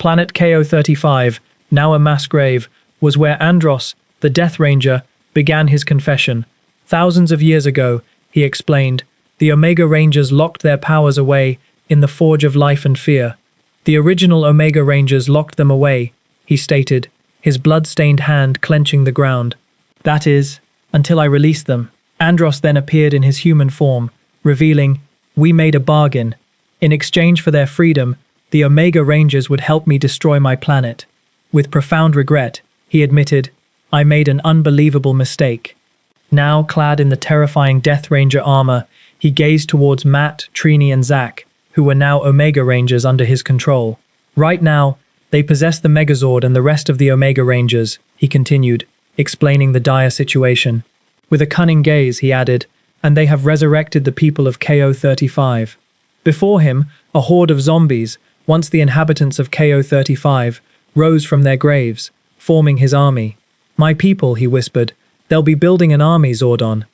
Planet KO-35, now a mass grave, was where Andros, the Death Ranger, began his confession. Thousands of years ago, he explained, the Omega Rangers locked their powers away in the Forge of Life and Fear. The original Omega Rangers locked them away, he stated, his blood-stained hand clenching the ground. That is, until I released them. Andros then appeared in his human form, revealing, we made a bargain. In exchange for their freedom, the Omega Rangers would help me destroy my planet. With profound regret, he admitted, I made an unbelievable mistake. Now, clad in the terrifying Death Ranger armor, he gazed towards Matt, Trini, and Zach, who were now Omega Rangers under his control. Right now, they possessed the Megazord and the rest of the Omega Rangers, he continued, explaining the dire situation. With a cunning gaze, he added, and they have resurrected the people of KO-35. Before him, a horde of zombies, once the inhabitants of KO-35, rose from their graves, forming his army. My people, he whispered, they'll be building an army, Zordon.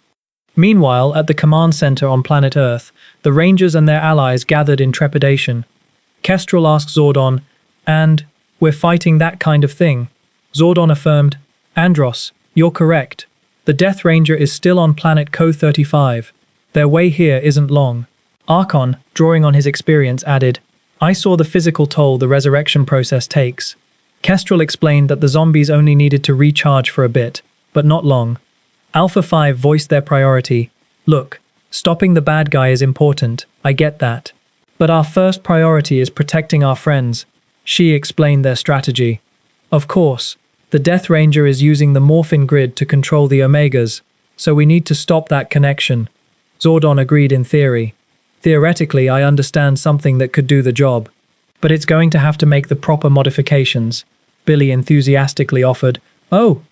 Meanwhile, at the command center on planet Earth, the Rangers and their allies gathered in trepidation. Kestrel asked Zordon, and, we're fighting that kind of thing? Zordon affirmed, Andros, you're correct. The Death Ranger is still on planet KO-35. Their way here isn't long. Archon, drawing on his experience, added, I saw the physical toll the resurrection process takes. Kestrel explained that the zombies only needed to recharge for a bit, but not long. Alpha 5 voiced their priority. Look, stopping the bad guy is important, I get that. But our first priority is protecting our friends. She explained their strategy. Of course, the Death Ranger is using the Morphin Grid to control the Omegas, so we need to stop that connection. Zordon agreed in theory. Theoretically, I understand something that could do the job. But it's going to have to make the proper modifications. Billy enthusiastically offered, oh,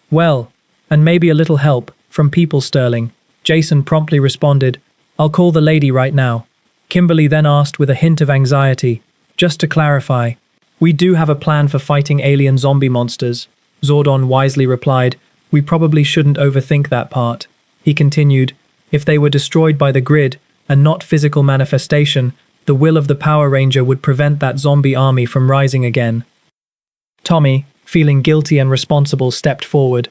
well, and maybe a little help from people, Sterling. Jason promptly responded, I'll call the lady right now. Kimberly then asked with a hint of anxiety, just to clarify, we do have a plan for fighting alien zombie monsters. Zordon wisely replied, we probably shouldn't overthink that part. He continued, if they were destroyed by the grid and not physical manifestation, the will of the Power Ranger would prevent that zombie army from rising again. Tommy, feeling guilty and responsible, stepped forward.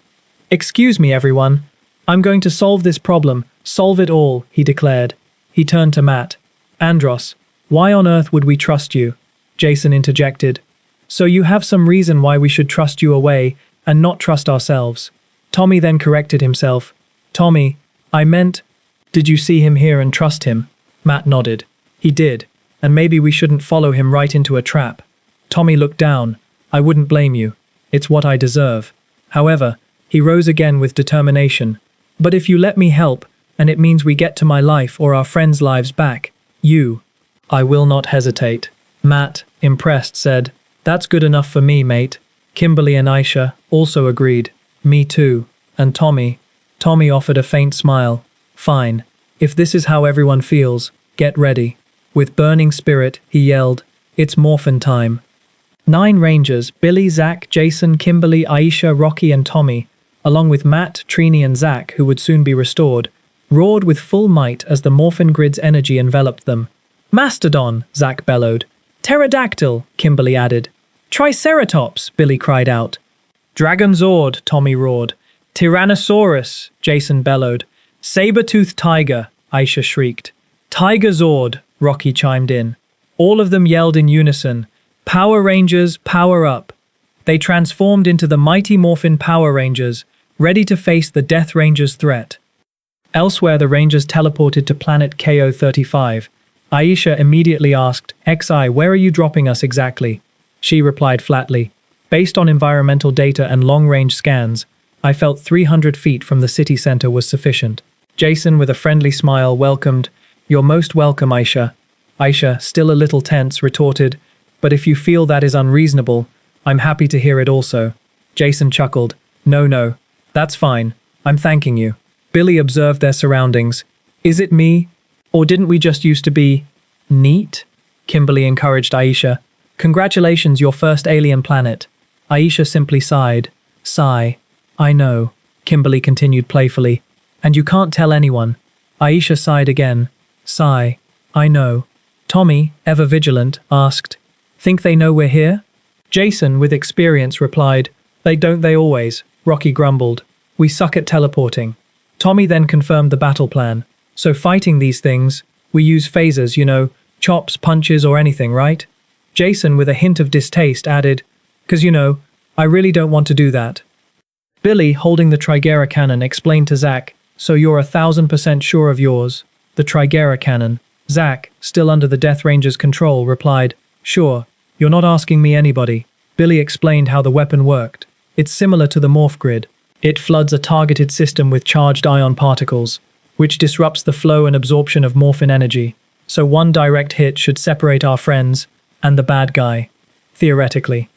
Excuse me, everyone. I'm going to solve this problem, solve it all, he declared. He turned to Matt. Andros, why on earth would we trust you? Jason interjected. So you have some reason why we should trust you away and not trust ourselves. Tommy then corrected himself. Tommy, I meant, did you see him here and trust him? Matt nodded. He did, and maybe we shouldn't follow him right into a trap. Tommy looked down. I wouldn't blame you. It's what I deserve. However, he rose again with determination. But if you let me help, and it means we get to my life or our friends' lives back, I will not hesitate. Matt, impressed, said, that's good enough for me, mate. Kimberly and Aisha also agreed. Me too. And Tommy offered a faint smile. Fine. If this is how everyone feels, get ready. With burning spirit, he yelled, it's Morphin time. 9 Rangers, Billy, Zach, Jason, Kimberly, Aisha, Rocky, and Tommy, along with Matt, Trini, and Zach, who would soon be restored, roared with full might as the Morphin Grid's energy enveloped them. Mastodon, Zach bellowed. Pterodactyl, Kimberly added. Triceratops, Billy cried out. Dragonzord, Tommy roared. Tyrannosaurus, Jason bellowed. Saber-toothed tiger, Aisha shrieked. Tigerzord, Rocky chimed in. All of them yelled in unison, Power Rangers, power up. They transformed into the Mighty Morphin Power Rangers, ready to face the Death Ranger's threat. Elsewhere, the Rangers teleported to planet KO-35. Aisha immediately asked, XI, where are you dropping us exactly? She replied flatly, based on environmental data and long-range scans, I felt 300 feet from the city center was sufficient. Jason, with a friendly smile, welcomed, You're most welcome, Aisha. Aisha, still a little tense, retorted, But if you feel that is unreasonable, I'm happy to hear it also. Jason chuckled, No, that's fine. I'm thanking you. Billy observed their surroundings. Is it me? Or didn't we just used to be neat? Kimberly encouraged Aisha. Congratulations, your first alien planet. Aisha simply sighed. Sigh. I know. Kimberly continued playfully. And you can't tell anyone. Aisha sighed again. Sigh. I know. Tommy, ever vigilant, asked, Think they know we're here? Jason, with experience, replied, They always, Rocky grumbled. We suck at teleporting. Tommy then confirmed the battle plan. So fighting these things, we use phasers, chops, punches, or anything, right? Jason, with a hint of distaste, added, 'Cause I really don't want to do that. Billy, holding the Trigera cannon, explained to Zack, So you're 1,000% sure of yours? The Trigera cannon. Zack, still under the Death Ranger's control, replied, Sure, you're not asking me anybody. Billy explained how the weapon worked. It's similar to the morph grid. It floods a targeted system with charged ion particles, which disrupts the flow and absorption of morphin energy. So one direct hit should separate our friends and the bad guy, theoretically.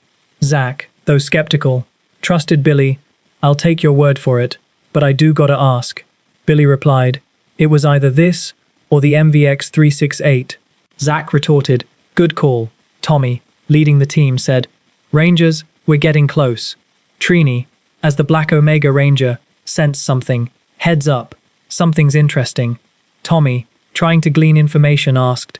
Zack, though skeptical, trusted Billy. I'll take your word for it, but I do gotta ask. Billy replied, It was either this or the MVX 368. Zack retorted, Good call. Tommy, leading the team, said, Rangers, we're getting close. Trini, as the Black Omega Ranger, sensed something. Heads up, something's interesting. Tommy, trying to glean information, asked,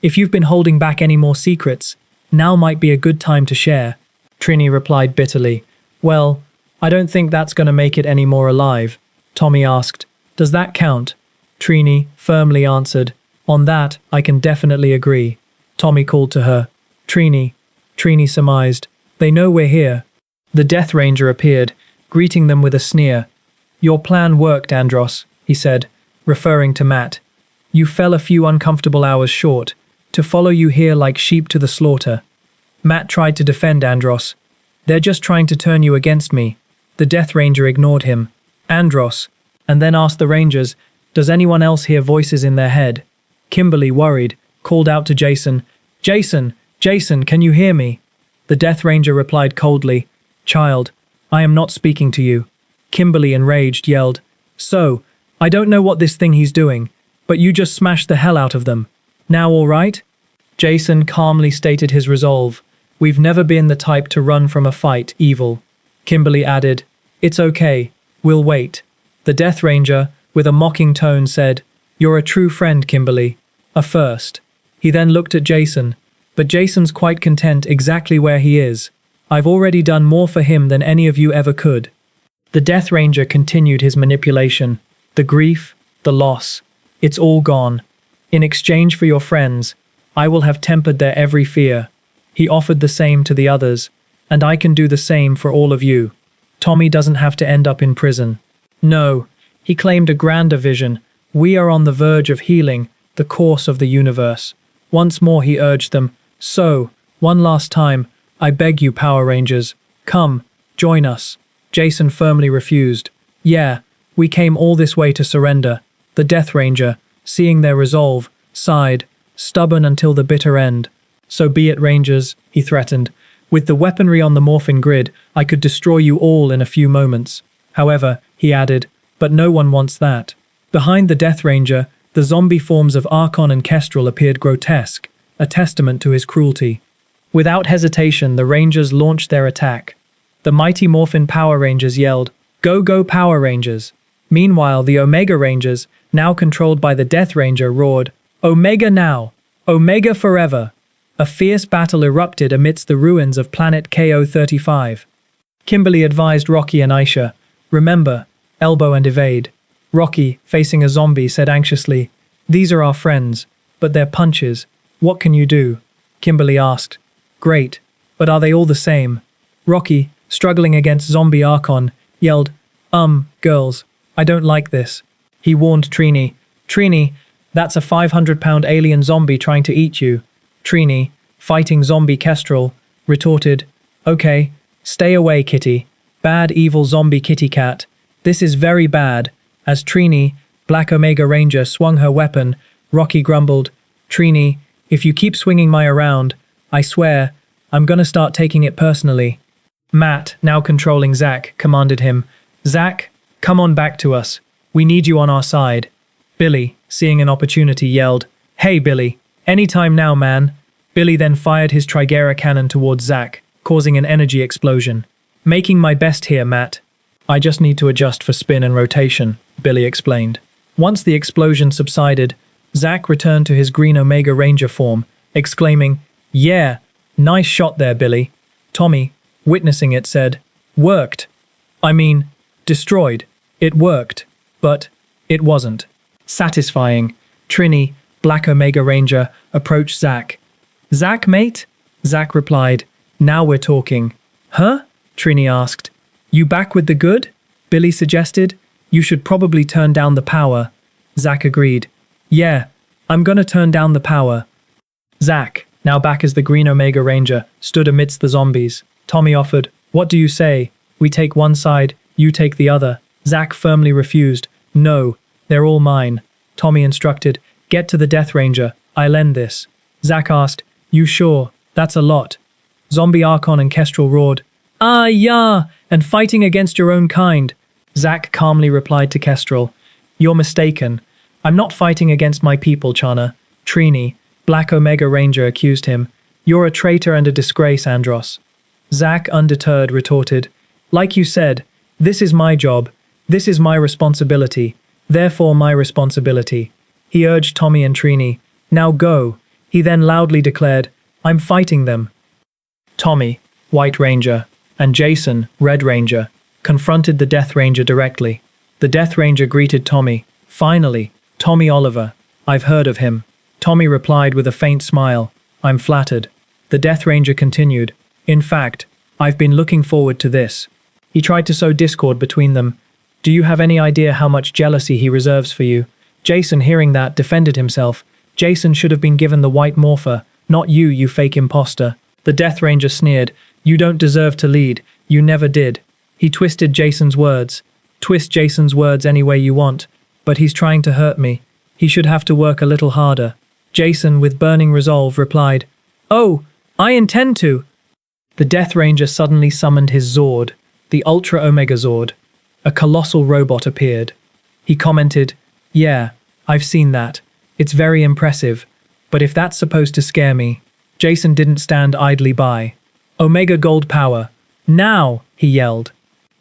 if you've been holding back any more secrets, now might be a good time to share. Trini replied bitterly, Well, I don't think that's gonna make it any more alive. Tommy asked, Does that count? Trini firmly answered, On that, I can definitely agree. Tommy called to her, Trini. Trini surmised, They know we're here. The Death Ranger appeared, greeting them with a sneer. Your plan worked, Andros, he said, referring to Matt. You fell a few uncomfortable hours short, to follow you here like sheep to the slaughter. Matt tried to defend Andros. They're just trying to turn you against me. The Death Ranger ignored him. Andros, and then asked the Rangers, Does anyone else hear voices in their head? Kimberly, worried, called out to Jason, Jason, can you hear me? The Death Ranger replied coldly, Child, I am not speaking to you. Kimberly, enraged, yelled, So, I don't know what this thing he's doing, but you just smashed the hell out of them. Now all right? Jason calmly stated his resolve. We've never been the type to run from a fight, evil. Kimberly added, It's okay, we'll wait. The Death Ranger, with a mocking tone, said, You're a true friend, Kimberly. A first. He then looked at Jason, but Jason's quite content exactly where he is. I've already done more for him than any of you ever could. The Death Ranger continued his manipulation. The grief, the loss, it's all gone. In exchange for your friends, I will have tempered their every fear. He offered the same to the others, and I can do the same for all of you. Tommy doesn't have to end up in prison. No, he claimed a grander vision. We are on the verge of healing the course of the universe. Once more he urged them, So, one last time, I beg you, Power Rangers, come, join us. Jason firmly refused. Yeah, we came all this way to surrender. The Death Ranger, seeing their resolve, sighed, stubborn until the bitter end. So be it, Rangers, he threatened. With the weaponry on the morphin grid, I could destroy you all in a few moments. However, he added, but no one wants that. Behind the Death Ranger, the zombie forms of Archon and Kestrel appeared grotesque, a testament to his cruelty. Without hesitation, the Rangers launched their attack. The Mighty Morphin Power Rangers yelled, Go, go, Power Rangers! Meanwhile, the Omega Rangers, now controlled by the Death Ranger, roared, Omega now! Omega forever! A fierce battle erupted amidst the ruins of planet KO-35. Kimberly advised Rocky and Aisha, Remember, elbow and evade. Rocky, facing a zombie, said anxiously, These are our friends, but they're punches. What can you do? Kimberly asked. Great, but are they all the same? Rocky, struggling against zombie Archon, yelled, Girls, I don't like this. He warned Trini. Trini, that's a 500-pound alien zombie trying to eat you. Trini, fighting zombie Kestrel, retorted, Okay, stay away, kitty. Bad evil zombie kitty cat. This is very bad. As Trini, Black Omega Ranger, swung her weapon, Rocky grumbled, Trini, if you keep swinging my around, I swear, I'm gonna start taking it personally. Matt, now controlling Zack, commanded him, Zack, come on back to us. We need you on our side. Billy, seeing an opportunity, yelled, Hey Billy, anytime now, man. Billy then fired his Trigera cannon towards Zack, causing an energy explosion. Making my best here, Matt. I just need to adjust for spin and rotation, Billy explained. Once the explosion subsided, Zack returned to his green Omega Ranger form, exclaiming, Yeah, nice shot there, Billy. Tommy, witnessing it, said, worked. I mean, destroyed. It worked. But it wasn't. Satisfying. Trini, Black Omega Ranger, approached Zack. Zack, mate? Zack replied, now we're talking. Huh? Trini asked. You back with the good? Billy suggested. You should probably turn down the power. Zack agreed. Yeah, I'm gonna turn down the power. Zack, now back as the Green Omega Ranger, stood amidst the zombies. Tommy offered, what do you say? We take one side, you take the other. Zack firmly refused. No, they're all mine. Tommy instructed, get to the Death Ranger, I lend this. Zack asked, you sure? That's a lot. Zombie Archon and Kestrel roared, ah, yeah, and fighting against your own kind. Zack calmly replied to Kestrel, you're mistaken. I'm not fighting against my people, Chana. Trini, Black Omega Ranger, accused him. You're a traitor and a disgrace, Andros. Zack, undeterred, retorted, like you said, this is my job. This is my responsibility. Therefore my responsibility. He urged Tommy and Trini, now go. He then loudly declared, I'm fighting them. Tommy, White Ranger, and Jason, Red Ranger, confronted the Death Ranger directly. The Death Ranger greeted Tommy. Finally, Tommy Oliver. I've heard of him. Tommy replied with a faint smile. I'm flattered. The Death Ranger continued. In fact, I've been looking forward to this. He tried to sow discord between them. Do you have any idea how much jealousy he reserves for you? Jason, hearing that, defended himself. Jason should have been given the white morpher, not you, you fake imposter. The Death Ranger sneered. You don't deserve to lead. You never did. He twisted Jason's words. Twist Jason's words any way you want. But he's trying to hurt me. He should have to work a little harder. Jason, with burning resolve, replied, oh, I intend to. The Death Ranger suddenly summoned his Zord, the Ultra Omega Zord. A colossal robot appeared. He commented, yeah, I've seen that. It's very impressive. But if that's supposed to scare me, Jason didn't stand idly by. Omega Gold Power. Now, he yelled.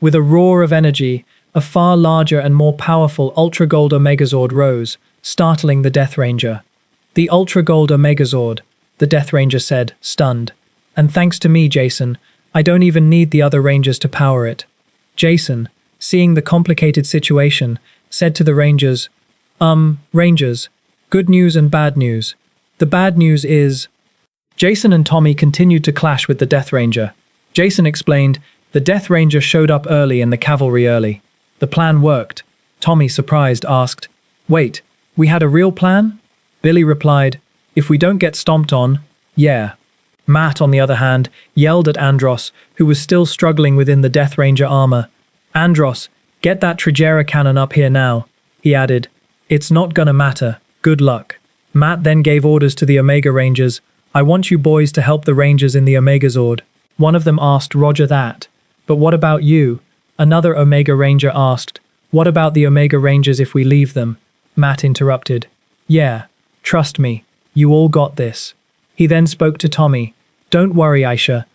With a roar of energy, a far larger and more powerful Ultra Gold Omegazord rose, startling the Death Ranger. The Ultra Gold Omegazord, the Death Ranger said, stunned. And thanks to me, Jason, I don't even need the other Rangers to power it. Jason, seeing the complicated situation, said to the Rangers, Rangers, good news and bad news. The bad news is... Jason and Tommy continued to clash with the Death Ranger. Jason explained, the Death Ranger showed up early and the cavalry early. The plan worked. Tommy, surprised, asked, wait, we had a real plan? Billy replied, if we don't get stomped on, yeah. Matt, on the other hand, yelled at Andros, who was still struggling within the Death Ranger armor. Andros, get that Trigera cannon up here now. He added, it's not gonna matter. Good luck. Matt then gave orders to the Omega Rangers. I want you boys to help the Rangers in the Omegazord. One of them asked, Roger that. But what about you? Another Omega Ranger asked, what about the Omega Rangers if we leave them? Matt interrupted. Yeah, trust me, you all got this. He then spoke to Tommy. Don't worry, Aisha.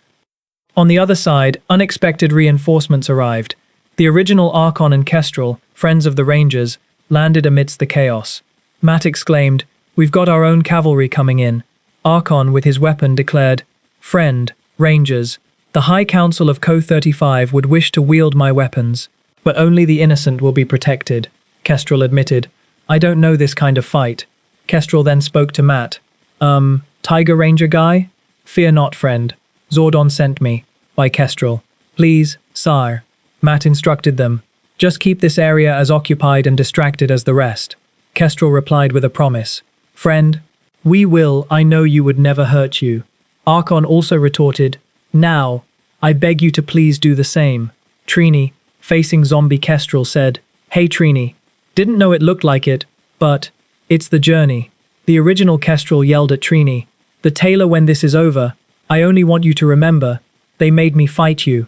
On the other side, unexpected reinforcements arrived. The original Archon and Kestrel, friends of the Rangers, landed amidst the chaos. Matt exclaimed, we've got our own cavalry coming in. Archon, with his weapon, declared, friend, Rangers, the High Council of Co-35 would wish to wield my weapons, but only the innocent will be protected. Kestrel admitted, I don't know this kind of fight. Kestrel then spoke to Matt. Tiger Ranger guy? Fear not, friend. Zordon sent me. By Kestrel. Please, sire. Matt instructed them. Just keep this area as occupied and distracted as the rest. Kestrel replied with a promise. Friend, we will, I know you would never hurt you. Archon also retorted, now, I beg you to please do the same. Trini, facing zombie Kestrel, said, hey Trini, didn't know it looked like it, but it's the journey. The original Kestrel yelled at Trini, the tailor when this is over, I only want you to remember, they made me fight you.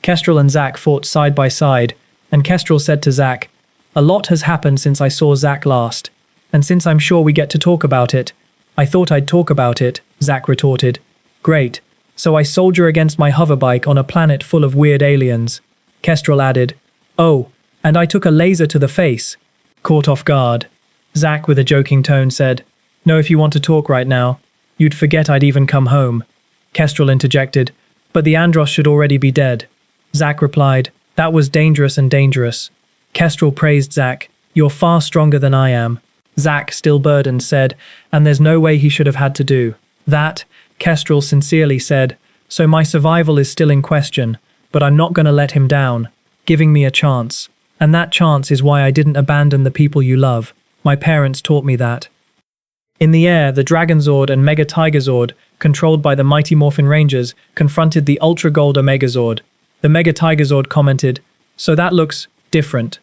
Kestrel and Zack fought side by side, and Kestrel said to Zack, a lot has happened since I saw Zack last, and since I'm sure we get to talk about it, I thought I'd talk about it, Zack retorted. Great, so I soldier against my hoverbike on a planet full of weird aliens. Kestrel added, oh, and I took a laser to the face. Caught off guard. Zack, with a joking tone, said, no, if you want to talk right now. You'd forget I'd even come home. Kestrel interjected, but the Andros should already be dead. Zack replied, that was dangerous and dangerous. Kestrel praised Zack, you're far stronger than I am. Zack, still burdened, said, and there's no way he should have had to do that. Kestrel sincerely said, so my survival is still in question, but I'm not going to let him down, giving me a chance. And that chance is why I didn't abandon the people you love. My parents taught me that. In the air, the Dragonzord and Mega Tigerzord, controlled by the Mighty Morphin Rangers, confronted the Ultra Gold Omegazord. The Mega Tigerzord commented, so that looks different.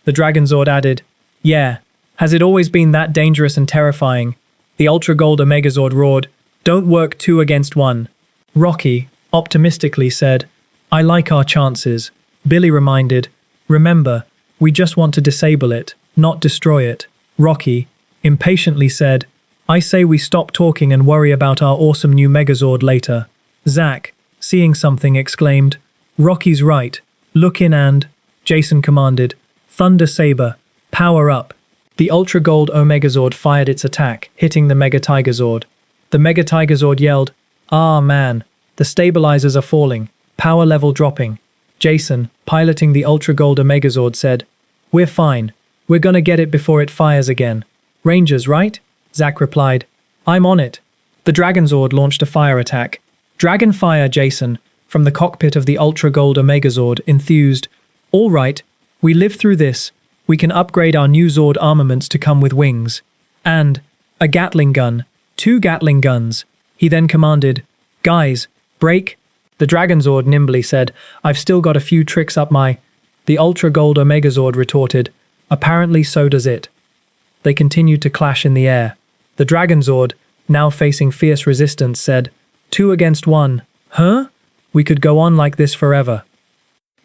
The Dragonzord added, yeah, has it always been that dangerous and terrifying? The Ultra Gold Omegazord roared, don't work 2 against 1. Rocky, optimistically said, I like our chances. Billy reminded, remember, we just want to disable it, not destroy it. Rocky, impatiently said, I say we stop talking and worry about our awesome new Megazord later. Zack, seeing something, exclaimed, Rocky's right. Look in and, Jason commanded, Thunder Saber, power up. The Ultra Gold Omegazord fired its attack, hitting the Mega Tigerzord. The Mega Tigerzord yelled, ah man, the stabilizers are falling, power level dropping. Jason, piloting the Ultra Gold Omegazord, said, we're fine. We're gonna get it before it fires again. Rangers, right? Zack replied, I'm on it. The Dragonzord launched a fire attack. Dragon fire, Jason, from the cockpit of the Ultra Gold Omegazord, enthused, all right, we lived through this. We can upgrade our new Zord armaments to come with wings. And a Gatling gun. 2 Gatling guns. He then commanded, guys, break. The Dragonzord nimbly said, I've still got a few tricks up my... The Ultra Gold Omegazord retorted, apparently so does it. They continued to clash in the air. The Dragonzord, now facing fierce resistance, said, 2 against 1. Huh? We could go on like this forever.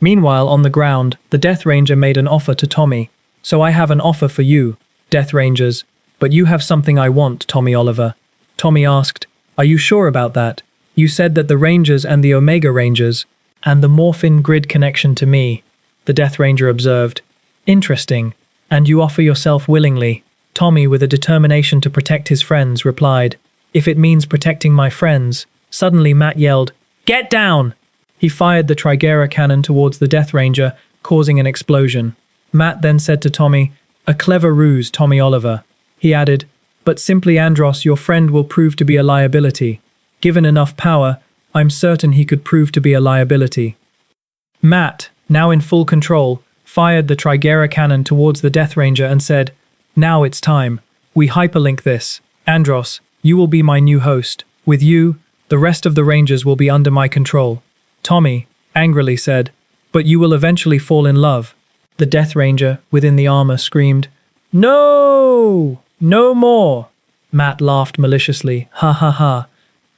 Meanwhile, on the ground, the Death Ranger made an offer to Tommy. So I have an offer for you, Death Rangers. But you have something I want, Tommy Oliver. Tommy asked, are you sure about that? You said that the Rangers and the Omega Rangers, and the Morphin grid connection to me. The Death Ranger observed. Interesting. And you offer yourself willingly. Tommy, with a determination to protect his friends, replied, if it means protecting my friends. Suddenly Matt yelled, get down! He fired the Trigera cannon towards the Death Ranger, causing an explosion. Matt then said to Tommy, a clever ruse, Tommy Oliver. He added, but simply Andros, your friend, will prove to be a liability. Given enough power, I'm certain he could prove to be a liability. Matt, now in full control, fired the Trigera cannon towards the Death Ranger and said, now it's time. We hyperlink this. Andros, you will be my new host. With you, the rest of the Rangers will be under my control. Tommy, angrily said, but you will eventually fall in love. The Death Ranger, within the armor, screamed, no! No more! Matt laughed maliciously, ha ha ha.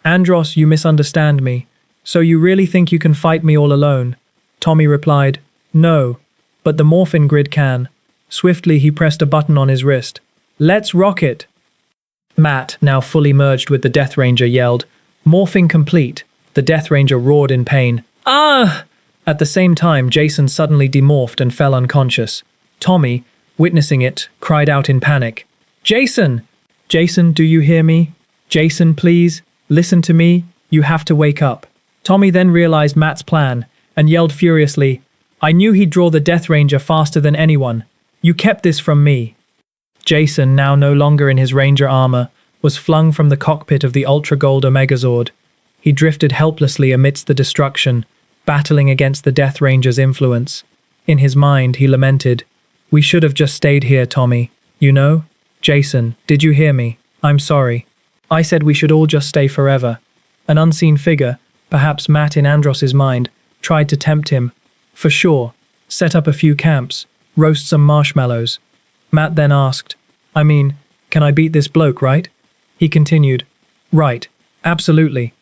Andros, you misunderstand me. So you really think you can fight me all alone? Tommy replied, no, but the Morphin grid can. Swiftly he pressed a button on his wrist. Let's rock it! Matt, now fully merged with the Death Ranger, yelled, morphing complete. The Death Ranger roared in pain. Ah! At the same time, Jason suddenly demorphed and fell unconscious. Tommy, witnessing it, cried out in panic. Jason! Jason, do you hear me? Jason, please, listen to me. You have to wake up. Tommy then realized Matt's plan and yelled furiously, I knew he'd draw the Death Ranger faster than anyone. You kept this from me. Jason, now no longer in his Ranger armor, was flung from the cockpit of the Ultra Gold Omegazord. He drifted helplessly amidst the destruction, battling against the Death Ranger's influence. In his mind, he lamented, we should have just stayed here, Tommy. You know? Jason, did you hear me? I'm sorry. I said we should all just stay forever. An unseen figure, perhaps Matt in Andros's mind, tried to tempt him. For sure. Set up a few camps. Roast some marshmallows. Matt then asked, I mean, can I beat this bloke, right? He continued, right. Absolutely.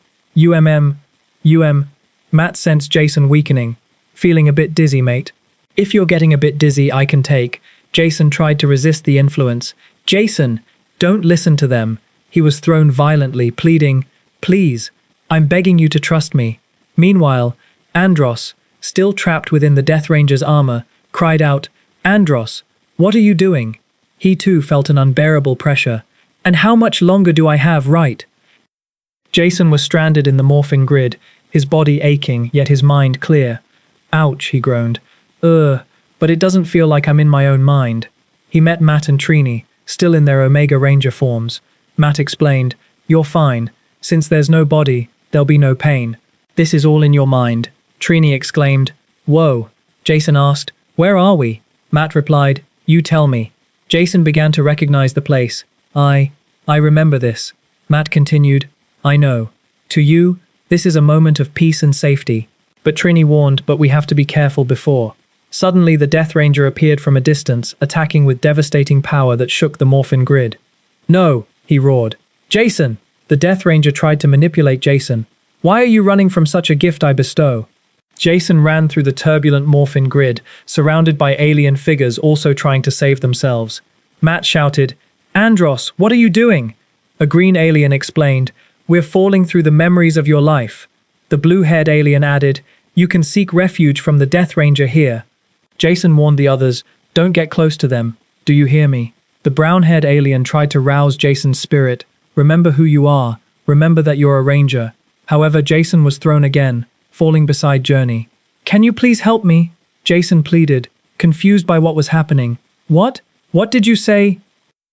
Matt sensed Jason weakening. Feeling a bit dizzy, mate. If you're getting a bit dizzy, I can take. Jason tried to resist the influence. Jason, don't listen to them. He was thrown violently, pleading, please, I'm begging you to trust me. Meanwhile, Andros, still trapped within the Death Ranger's armor, cried out, Andros, what are you doing? He too felt an unbearable pressure. And how much longer do I have, right? Jason was stranded in the morphing grid, his body aching, yet his mind clear. Ouch, he groaned. But it doesn't feel like I'm in my own mind. He met Matt and Trini, still in their Omega Ranger forms. Matt explained, "You're fine. Since there's no body, there'll be no pain. This is all in your mind." Trini exclaimed, "Whoa." Jason asked, "Where are we?" Matt replied, "You tell me." Jason began to recognize the place. I remember this." Matt continued, "I know. To you, this is a moment of peace and safety." But Trini warned, "But we have to be careful before." Suddenly, the Death Ranger appeared from a distance, attacking with devastating power that shook the morphin grid. "No!" he roared. "Jason!" The Death Ranger tried to manipulate Jason. "Why are you running from such a gift I bestow?" Jason ran through the turbulent morphin grid, surrounded by alien figures also trying to save themselves. Matt shouted, "Andros, what are you doing?" A green alien explained, "We're falling through the memories of your life." The blue-haired alien added, "You can seek refuge from the Death Ranger here." Jason warned the others, "Don't get close to them. Do you hear me?" The brown-haired alien tried to rouse Jason's spirit. "Remember who you are. Remember that you're a ranger." However, Jason was thrown again, falling beside Journey. "Can you please help me?" Jason pleaded, confused by what was happening. What? What did you say?"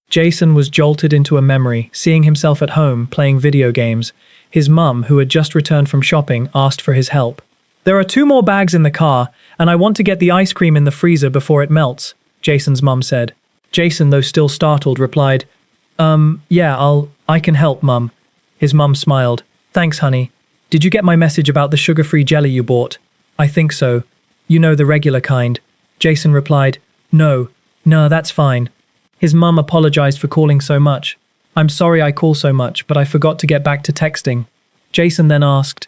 Jason was jolted into a memory, seeing himself at home, playing video games. His mum, who had just returned from shopping, asked for his help. "There are 2 more bags in the car, and I want to get the ice cream in the freezer before it melts," Jason's mum said. Jason, though still startled, replied, Yeah, I can help, Mum." His mum smiled. "Thanks, honey. Did you get my message about the sugar-free jelly you bought?" "I think so. You know, the regular kind." Jason replied, No, that's fine." His mum apologized for calling so much. "I'm sorry I call so much, but I forgot to get back to texting." Jason then asked,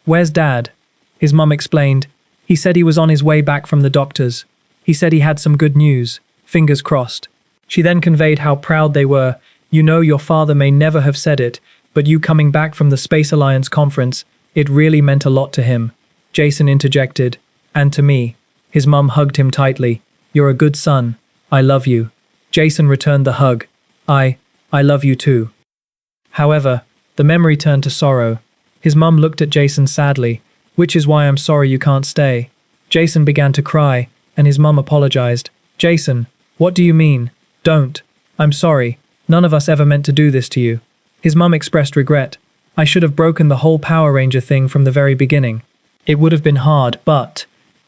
Where's Dad?" His mum explained, "He said he was on his way back from the doctor's. He said he had some good news. Fingers crossed." She then conveyed how proud they were. "You know, your father may never have said it, but you coming back from the Space Alliance conference, it really meant a lot to him." Jason interjected, "And to me." His mum hugged him tightly. "You're a good son. I love you." Jason returned the hug. I love you too." However, the memory turned to sorrow. His mum looked at Jason sadly, "Which is why I'm sorry you can't stay." Jason began to cry, and his mum apologized. "Jason, what do you mean? Don't. I'm sorry. None of us ever meant to do this to you." His mum expressed regret. "I should have broken the whole Power Ranger thing from the very beginning. It would have been hard, but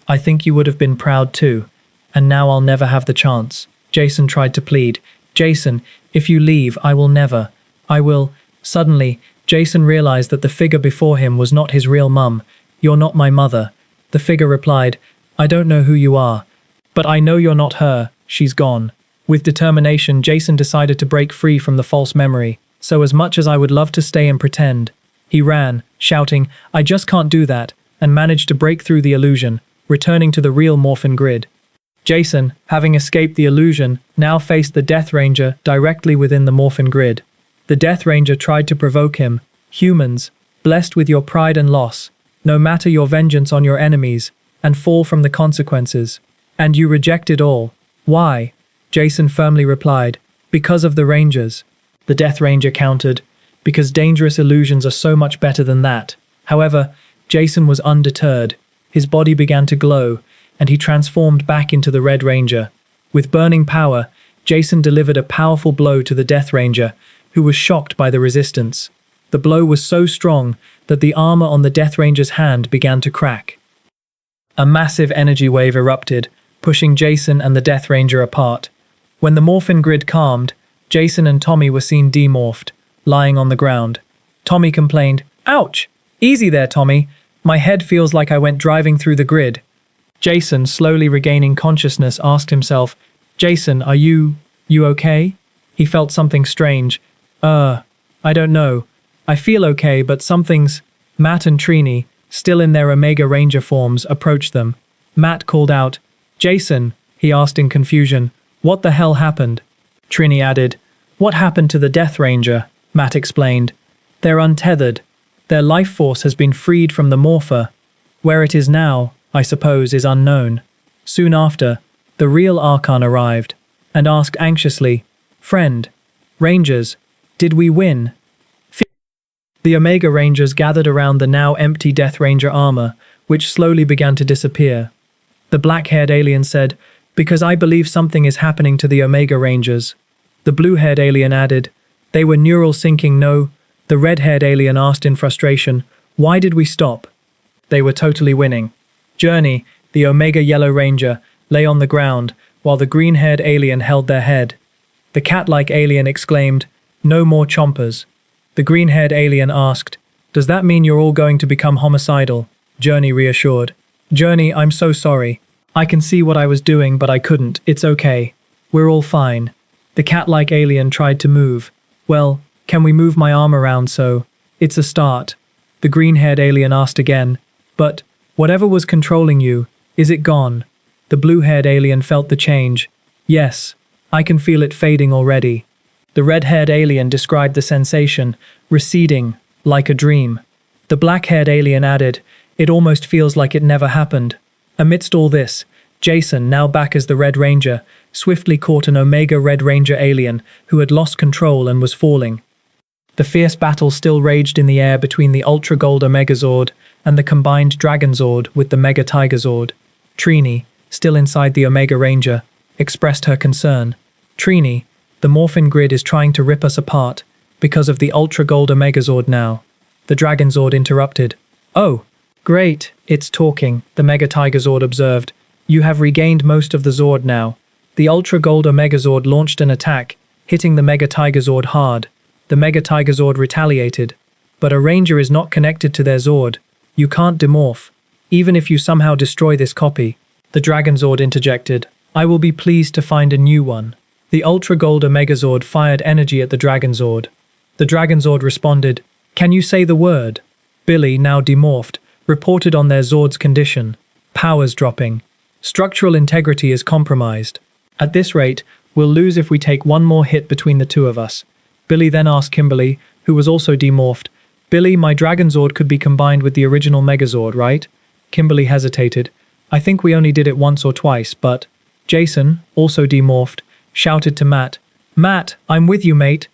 I think you would have been proud too. And now I'll never have the chance." Jason tried to plead. "Jason, if you leave, I will." Suddenly, Jason realized that the figure before him was not his real mum. "You're not my mother." The figure replied, "I don't know who you are, but I know you're not her. She's gone." With determination, Jason decided to break free from the false memory. "So as much as I would love to stay and pretend," he ran, shouting, "I just can't do that," and managed to break through the illusion, returning to the real morphin grid. Jason, having escaped the illusion, now faced the Death Ranger directly within the morphin grid. The Death Ranger tried to provoke him. "Humans, blessed with your pride and loss, no matter your vengeance on your enemies, and fall from the consequences. And you rejected all. Why?" Jason firmly replied, "Because of the Rangers." The Death Ranger countered, "Because dangerous illusions are so much better than that." However, Jason was undeterred. His body began to glow, and he transformed back into the Red Ranger. With burning power, Jason delivered a powerful blow to the Death Ranger, who was shocked by the resistance. The blow was so strong that the armor on the Death Ranger's hand began to crack. A massive energy wave erupted, pushing Jason and the Death Ranger apart. When the morphin grid calmed, Jason and Tommy were seen demorphed, lying on the ground. Tommy complained, "Ouch! Easy there, Tommy. My head feels like I went driving through the grid." Jason, slowly regaining consciousness, asked himself, "Jason, are you okay?" He felt something strange. I don't know. I feel okay, but something's..." Matt and Trini, still in their Omega Ranger forms, approached them. Matt called out, "Jason," he asked in confusion, "what the hell happened?" Trini added, "What happened to the Death Ranger?" Matt explained, "They're untethered. Their life force has been freed from the morpher. Where it is now, I suppose, is unknown." Soon after, the real Archon arrived, and asked anxiously, "Friend, Rangers, did we win?" The Omega Rangers gathered around the now empty Death Ranger armor, which slowly began to disappear. The black-haired alien said, "Because I believe something is happening to the Omega Rangers." The blue-haired alien added, "They were neural syncing, no?" The red-haired alien asked in frustration, "Why did we stop?" They were totally winning. Journey, the Omega Yellow Ranger, lay on the ground, while the green-haired alien held their head. The cat-like alien exclaimed, "No more chompers." The green-haired alien asked, "Does that mean you're all going to become homicidal?" Journey reassured, "Journey, I'm so sorry. I can see what I was doing, but I couldn't. It's okay. We're all fine." The cat-like alien tried to move. "Well, can we move my arm around so? It's a start." The green-haired alien asked again, "But, whatever was controlling you, is it gone?" The blue-haired alien felt the change. "Yes, I can feel it fading already." The red-haired alien described the sensation, receding, like a dream. The black-haired alien added, "It almost feels like it never happened." Amidst all this, Jason, now back as the Red Ranger, swiftly caught an Omega Red Ranger alien who had lost control and was falling. The fierce battle still raged in the air between the Ultra Gold Omegazord and the combined Dragonzord with the Mega Tigerzord. Trini, still inside the Omega Ranger, expressed her concern. "Trini, the Morphin grid is trying to rip us apart because of the Ultra Gold Omegazord now." The Dragonzord interrupted. "Oh, great, it's talking," the Mega Tigerzord observed. "You have regained most of the Zord now." The Ultra Gold Omegazord launched an attack, hitting the Mega Tigerzord hard. The Mega Tigerzord retaliated. "But a Ranger is not connected to their Zord. You can't demorph, even if you somehow destroy this copy." The Dragonzord interjected, "I will be pleased to find a new one." The Ultra Gold Omegazord fired energy at the Dragonzord. The Dragonzord responded, "Can you say the word?" Billy, now demorphed, reported on their Zord's condition. "Powers dropping. Structural integrity is compromised. At this rate, we'll lose if we take one more hit between the two of us." Billy then asked Kimberly, who was also demorphed, "Billy, my Dragonzord could be combined with the original Megazord, right?" Kimberly hesitated. "I think we only did it once or twice, but..." Jason, also demorphed, shouted to Matt, "Matt, I'm with you, mate."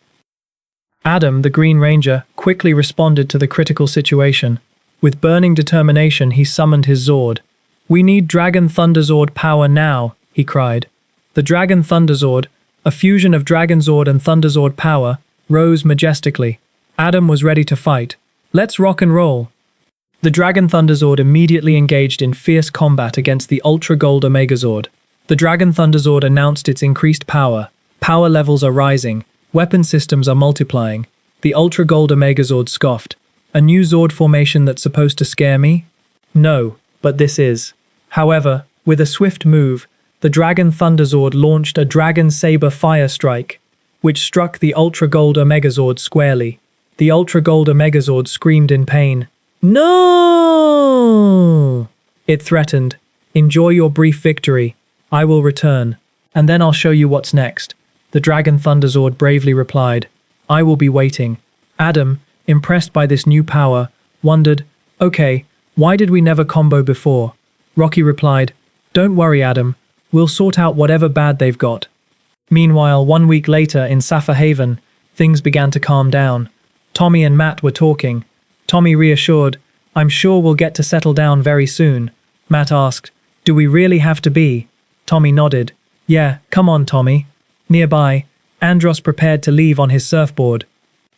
Adam, the Green Ranger, quickly responded to the critical situation. With burning determination, he summoned his Zord. "We need Dragon Thunderzord power now," he cried. The Dragon Thunderzord, a fusion of Dragonzord and Thunderzord power, rose majestically. Adam was ready to fight. "Let's rock and roll." The Dragon Thunderzord immediately engaged in fierce combat against the Ultra Gold Omegazord. The Dragon Thunderzord announced its increased power. Power levels are rising. Weapon systems are multiplying. The Ultra Gold Omegazord scoffed. "A new Zord formation that's supposed to scare me?" "No, but this is." However, with a swift move, the Dragon Thunderzord launched a Dragon Saber Fire Strike, which struck the Ultra Gold Omegazord squarely. The Ultra Gold Omegazord screamed in pain. "No!" It threatened, "Enjoy your brief victory. I will return, and then I'll show you what's next." The Dragon Thunderzord bravely replied, "I will be waiting." Adam, impressed by this new power, wondered, "Okay, why did we never combo before?" Rocky replied, "Don't worry, Adam. We'll sort out whatever bad they've got." Meanwhile, 1 week later in Sapphire Haven, things began to calm down. Tommy and Matt were talking. Tommy reassured, "I'm sure we'll get to settle down very soon." Matt asked, "Do we really have to be?" Tommy nodded. "Yeah, come on, Tommy." Nearby, Andros prepared to leave on his surfboard.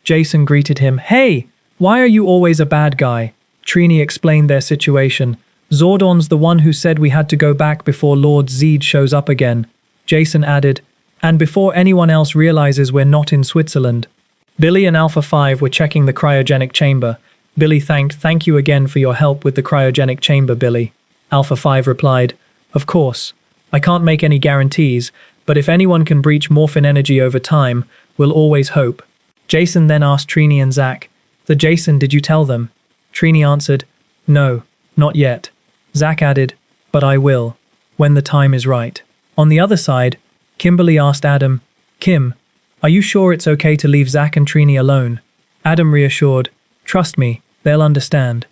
Jason greeted him. "Hey, why are you always a bad guy?" Trini explained their situation. "Zordon's the one who said we had to go back before Lord Zed shows up again." Jason added, "And before anyone else realizes we're not in Switzerland." Billy and Alpha 5 were checking the cryogenic chamber. Billy thank you again for your help with the cryogenic chamber, Billy." Alpha 5 replied, "Of course. I can't make any guarantees, but if anyone can breach Morphin energy over time, we'll always hope." Jason then asked Trini and Zach, Jason, did you tell them?" Trini answered, "No, not yet." Zach added, "But I will, when the time is right." On the other side, Kimberly asked Adam, "Kim, are you sure it's okay to leave Zach and Trini alone?" Adam reassured, "Trust me, they'll understand."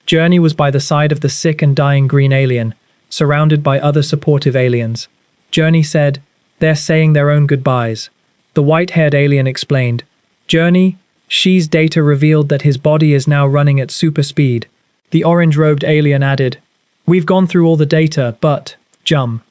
Journey was by the side of the sick and dying green alien, surrounded by other supportive aliens. Journey said, "They're saying their own goodbyes." The white-haired alien explained, "Journey, Xi's data revealed that his body is now running at super speed. The orange-robed alien added, "We've gone through all the data, but, Jum."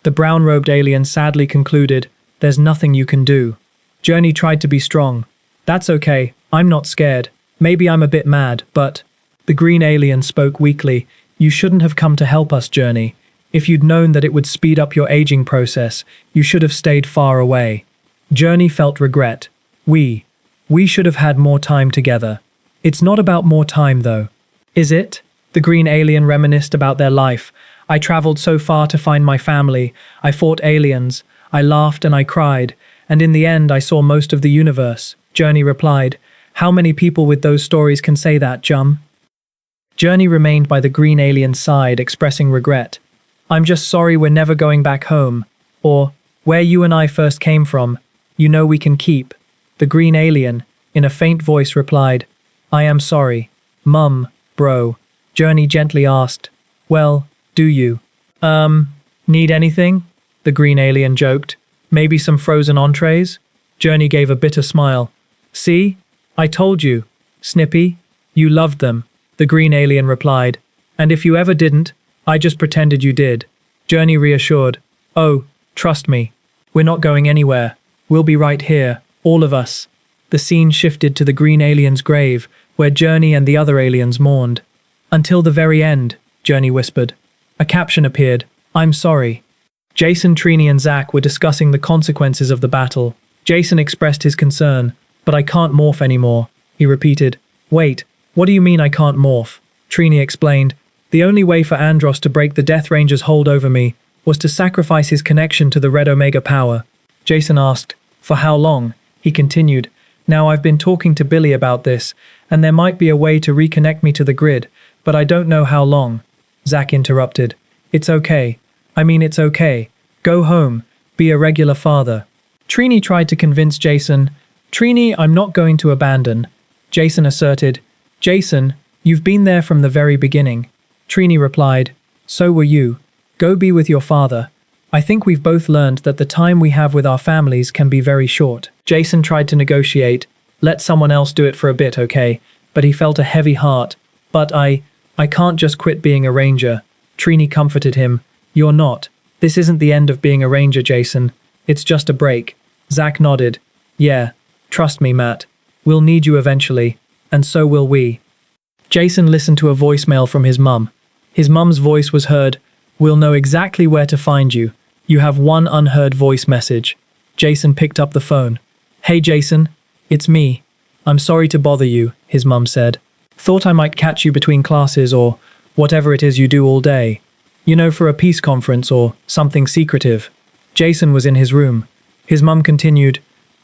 The brown-robed alien sadly concluded, "There's nothing you can do." Journey tried to be strong. "That's okay, I'm not scared. Maybe I'm a bit mad, but..." The green alien spoke weakly. "You shouldn't have come to help us, Journey. If you'd known that it would speed up your aging process, you should have stayed far away." Journey felt regret. We should have had more time together. It's not about more time, though. Is it? The green alien reminisced about their life. "I traveled so far to find my family. I fought aliens. I laughed and I cried. And in the end, I saw most of the universe." Journey replied, "How many people with those stories can say that, Jum?" Journey remained by the green alien's side, expressing regret. "I'm just sorry we're never going back home. Or, where you and I first came from, you know we can keep." The green alien, in a faint voice, replied, "I am sorry. Mum, bro." Journey gently asked, "Well, do you? Need anything?" The green alien joked. "Maybe some frozen entrees?" Journey gave a bitter smile. "See? I told you. Snippy, you loved them." The green alien replied, "And if you ever didn't, I just pretended you did." Journey reassured, "Oh, trust me. We're not going anywhere. We'll be right here, all of us." The scene shifted to the green alien's grave, where Journey and the other aliens mourned. "Until the very end," Journey whispered. A caption appeared, "I'm sorry." Jason, Trini and Zach were discussing the consequences of the battle. Jason expressed his concern. "But I can't morph anymore," he repeated. "Wait, what do you mean I can't morph?" Trini explained. "The only way for Andros to break the Death Ranger's hold over me was to sacrifice his connection to the Red Omega power." Jason asked, "For how long?" He continued, "Now I've been talking to Billy about this, and there might be a way to reconnect me to the grid, but I don't know how long." Zach interrupted. "It's okay. It's okay. Go home. Be a regular father." Trini tried to convince Jason. "Trini, I'm not going to abandon." Jason asserted. "Jason, you've been there from the very beginning." Trini replied, "So were you. Go be with your father. I think we've both learned that the time we have with our families can be very short." Jason tried to negotiate. "Let someone else do it for a bit, okay?" But he felt a heavy heart. "But I can't just quit being a ranger." Trini comforted him. "You're not. This isn't the end of being a ranger, Jason. It's just a break." Zach nodded. "Yeah, trust me, Matt. We'll need you eventually, and so will we." Jason listened to a voicemail from his mum. His mum's voice was heard. "We'll know exactly where to find you. You have one unheard voice message." Jason picked up the phone. "Hey Jason, it's me. I'm sorry to bother you," his mum said. "Thought I might catch you between classes or whatever it is you do all day. You know, for a peace conference or something secretive." Jason was in his room. His mum continued,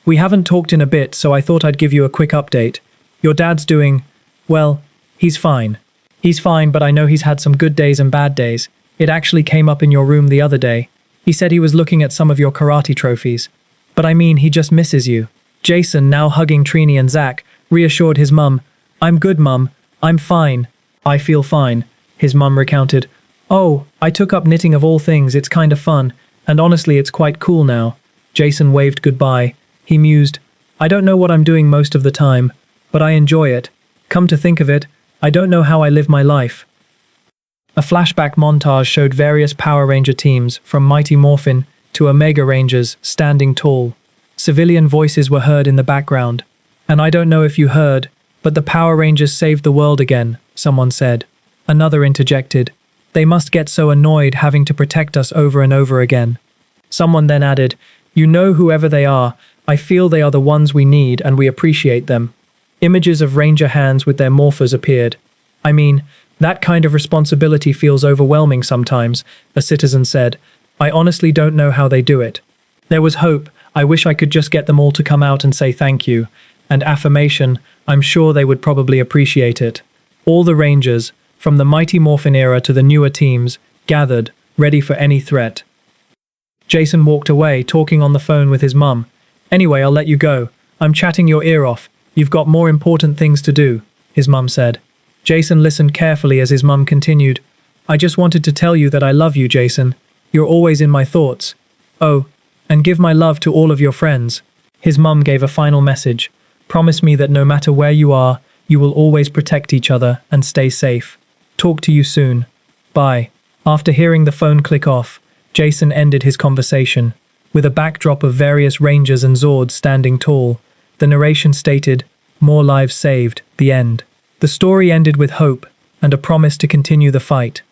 "We haven't talked in a bit, so I thought I'd give you a quick update. Your dad's doing, well, he's fine. He's fine, but I know he's had some good days and bad days. It actually came up in your room the other day. He said he was looking at some of your karate trophies. But he just misses you." Jason, now hugging Trini and Zach, reassured his mum. "I'm good, Mum. I'm fine. I feel fine," his mum recounted. "Oh, I took up knitting of all things. It's kind of fun. And honestly, it's quite cool now." Jason waved goodbye. He mused, "I don't know what I'm doing most of the time, but I enjoy it. Come to think of it, I don't know how I live my life." A flashback montage showed various Power Ranger teams, from Mighty Morphin to Omega Rangers, standing tall. Civilian voices were heard in the background. "And I don't know if you heard, but the Power Rangers saved the world again," someone said. Another interjected, "They must get so annoyed having to protect us over and over again." Someone then added, "You know, whoever they are, I feel they are the ones we need and we appreciate them." Images of Ranger hands with their morphers appeared. That kind of responsibility feels overwhelming sometimes," a citizen said. "I honestly don't know how they do it." There was hope. "I wish I could just get them all to come out and say thank you." And affirmation, "I'm sure they would probably appreciate it." All the Rangers, from the Mighty Morphin era to the newer teams, gathered, ready for any threat. Jason walked away, talking on the phone with his mum. "Anyway, I'll let you go. I'm chatting your ear off. You've got more important things to do," his mum said. Jason listened carefully as his mum continued. "I just wanted to tell you that I love you, Jason. You're always in my thoughts. Oh, and give my love to all of your friends." His mum gave a final message. Promise me that no matter where you are, you will always protect each other and stay safe. Talk to you soon. Bye." After hearing the phone click off, Jason ended his conversation. With a backdrop of various Rangers and Zords standing tall, the narration stated, "More lives saved, the end." The story ended with hope and a promise to continue the fight.